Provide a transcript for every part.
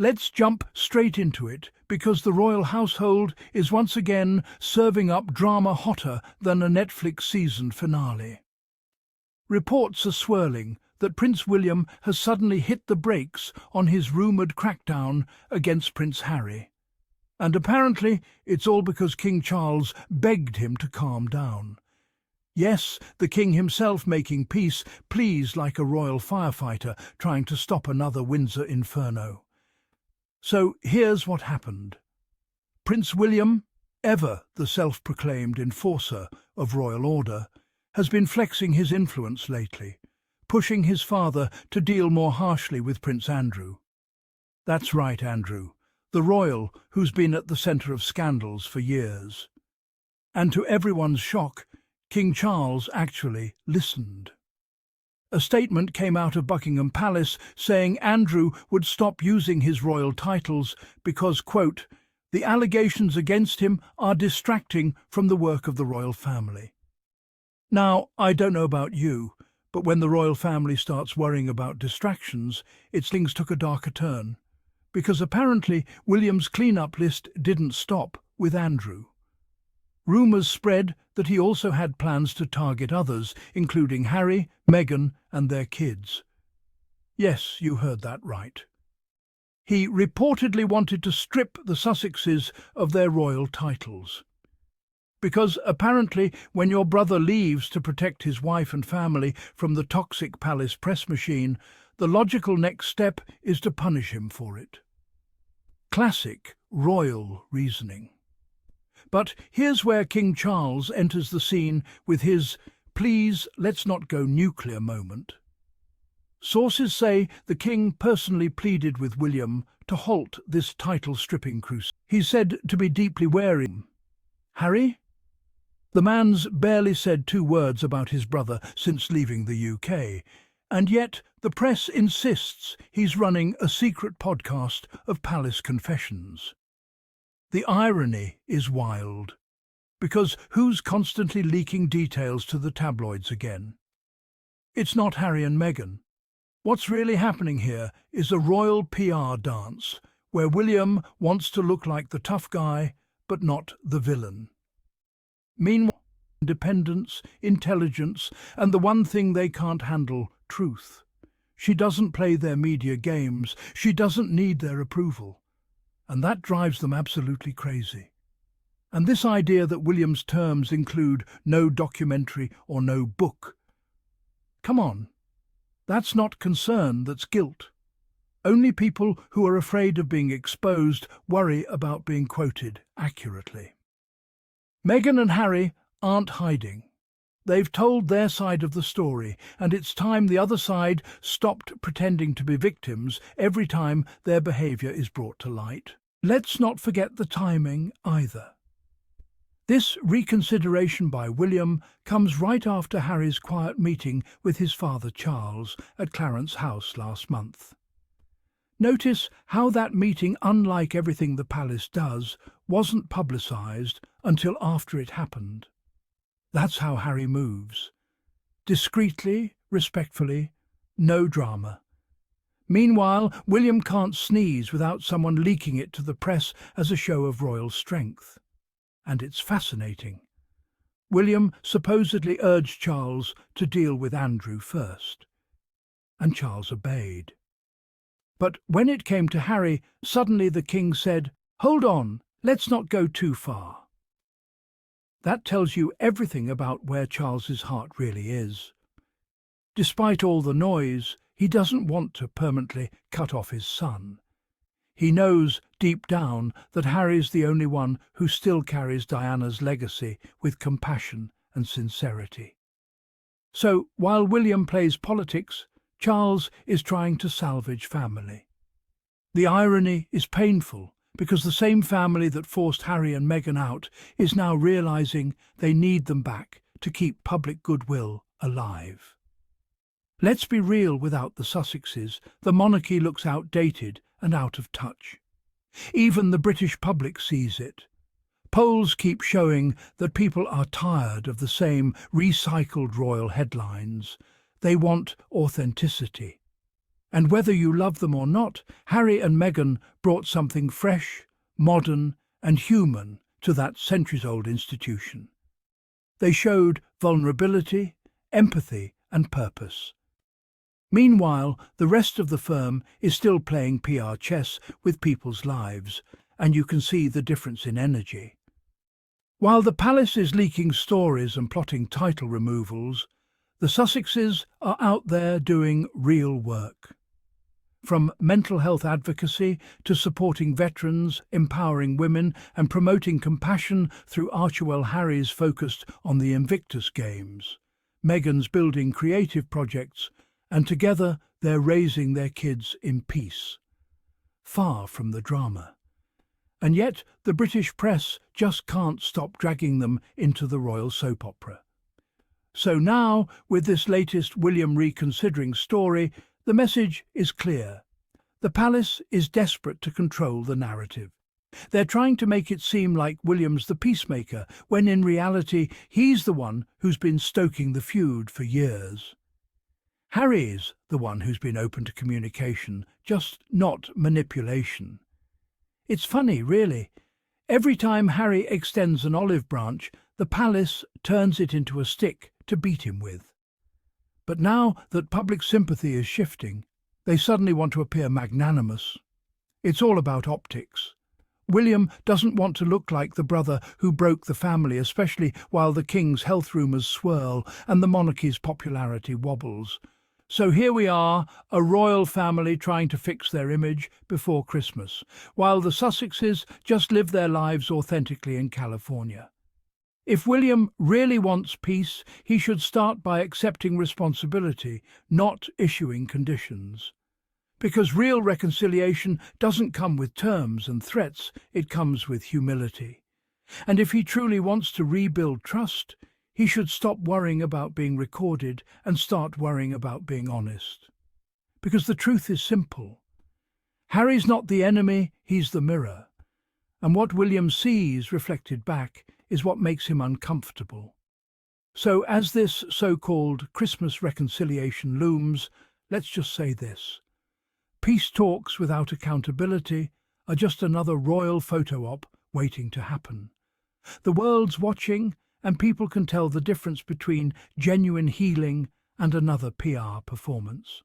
Let's jump straight into it, because the royal household is once again serving up drama hotter than a Netflix season finale. Reports are swirling that Prince William has suddenly hit the brakes on his rumoured crackdown against Prince Harry. And apparently it's all because King Charles begged him to calm down. Yes, the king himself making peace, pleased like a royal firefighter trying to stop another Windsor inferno. So here's what happened. Prince William, ever the self-proclaimed enforcer of royal order, has been flexing his influence lately, pushing his father to deal more harshly with Prince Andrew. That's right, Andrew, the royal who's been at the centre of scandals for years. And to everyone's shock, King Charles actually listened. A statement came out of Buckingham Palace saying Andrew would stop using his royal titles because, quote, the allegations against him are distracting from the work of the royal family. Now, I don't know about you, but when the royal family starts worrying about distractions, things took a darker turn, because apparently William's clean-up list didn't stop with Andrew. Rumours spread that he also had plans to target others, including Harry, Meghan and their kids. Yes, you heard that right. He reportedly wanted to strip the Sussexes of their royal titles. Because apparently when your brother leaves to protect his wife and family from the toxic palace press machine, the logical next step is to punish him for it. Classic royal reasoning. But here's where King Charles enters the scene with his "please, let's not go nuclear" moment. Sources say the king personally pleaded with William to halt this title-stripping crusade. He's said to be deeply wary. Harry? The man's barely said 2 words about his brother since leaving the UK, and yet the press insists he's running a secret podcast of palace confessions. The irony is wild, because who's constantly leaking details to the tabloids again? It's not Harry and Meghan. What's really happening here is a royal PR dance, where William wants to look like the tough guy, but not the villain. Meanwhile, independence, intelligence, and the one thing they can't handle, truth. She doesn't play their media games, she doesn't need their approval. And that drives them absolutely crazy. And this idea that William's terms include no documentary or no book. Come on, that's not concern, that's guilt. Only people who are afraid of being exposed worry about being quoted accurately. Meghan and Harry aren't hiding. They've told their side of the story, and it's time the other side stopped pretending to be victims every time their behaviour is brought to light. Let's not forget the timing either. This reconsideration by William comes right after Harry's quiet meeting with his father Charles at Clarence House last month. Notice how that meeting, unlike everything the palace does, wasn't publicised until after it happened. That's how Harry moves. Discreetly, respectfully, no drama. Meanwhile, William can't sneeze without someone leaking it to the press as a show of royal strength. And it's fascinating. William supposedly urged Charles to deal with Andrew first. And Charles obeyed. But when it came to Harry, suddenly the king said, "Hold on, let's not go too far." That tells you everything about where Charles's heart really is. Despite all the noise, he doesn't want to permanently cut off his son. He knows deep down that Harry's the only one who still carries Diana's legacy with compassion and sincerity. So, while William plays politics, Charles is trying to salvage family. The irony is painful, because the same family that forced Harry and Meghan out is now realising they need them back to keep public goodwill alive. Let's be real, without the Sussexes, the monarchy looks outdated and out of touch. Even the British public sees it. Polls keep showing that people are tired of the same recycled royal headlines. They want authenticity. And whether you love them or not, Harry and Meghan brought something fresh, modern and human to that centuries-old institution. They showed vulnerability, empathy and purpose. Meanwhile, the rest of the firm is still playing PR chess with people's lives, and you can see the difference in energy. While the palace is leaking stories and plotting title removals, the Sussexes are out there doing real work. From mental health advocacy to supporting veterans, empowering women and promoting compassion through Archewell Harry's focused on the Invictus Games, Meghan's building creative projects, and together they're raising their kids in peace, far from the drama. And yet the British press just can't stop dragging them into the royal soap opera. So now, with this latest William reconsidering story, the message is clear. The palace is desperate to control the narrative. They're trying to make it seem like William's the peacemaker, when in reality he's the one who's been stoking the feud for years. Harry's the one who's been open to communication, just not manipulation. It's funny, really. Every time Harry extends an olive branch, the palace turns it into a stick to beat him with. But now that public sympathy is shifting, they suddenly want to appear magnanimous. It's all about optics. William doesn't want to look like the brother who broke the family, especially while the king's health rumours swirl and the monarchy's popularity wobbles. So here we are, a royal family trying to fix their image before Christmas, while the Sussexes just live their lives authentically in California. If William really wants peace, he should start by accepting responsibility, not issuing conditions. Because real reconciliation doesn't come with terms and threats, it comes with humility. And if he truly wants to rebuild trust, he should stop worrying about being recorded and start worrying about being honest. Because the truth is simple. Harry's not the enemy, he's the mirror. And what William sees reflected back is what makes him uncomfortable. So as this so-called Christmas reconciliation looms, let's just say this. Peace talks without accountability are just another royal photo op waiting to happen. The world's watching, and people can tell the difference between genuine healing and another PR performance.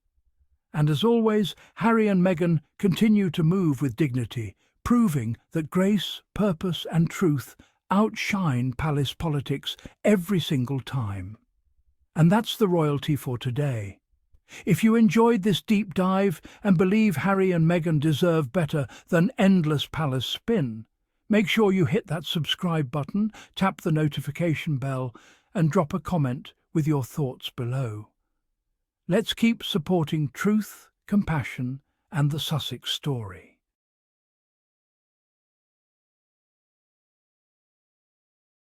And as always, Harry and Meghan continue to move with dignity, proving that grace, purpose and truth outshine palace politics every single time. And that's the royalty for today. If you enjoyed this deep dive and believe Harry and Meghan deserve better than endless palace spin, make sure you hit that subscribe button, tap the notification bell and drop a comment with your thoughts below. Let's keep supporting truth, compassion and the Sussex story.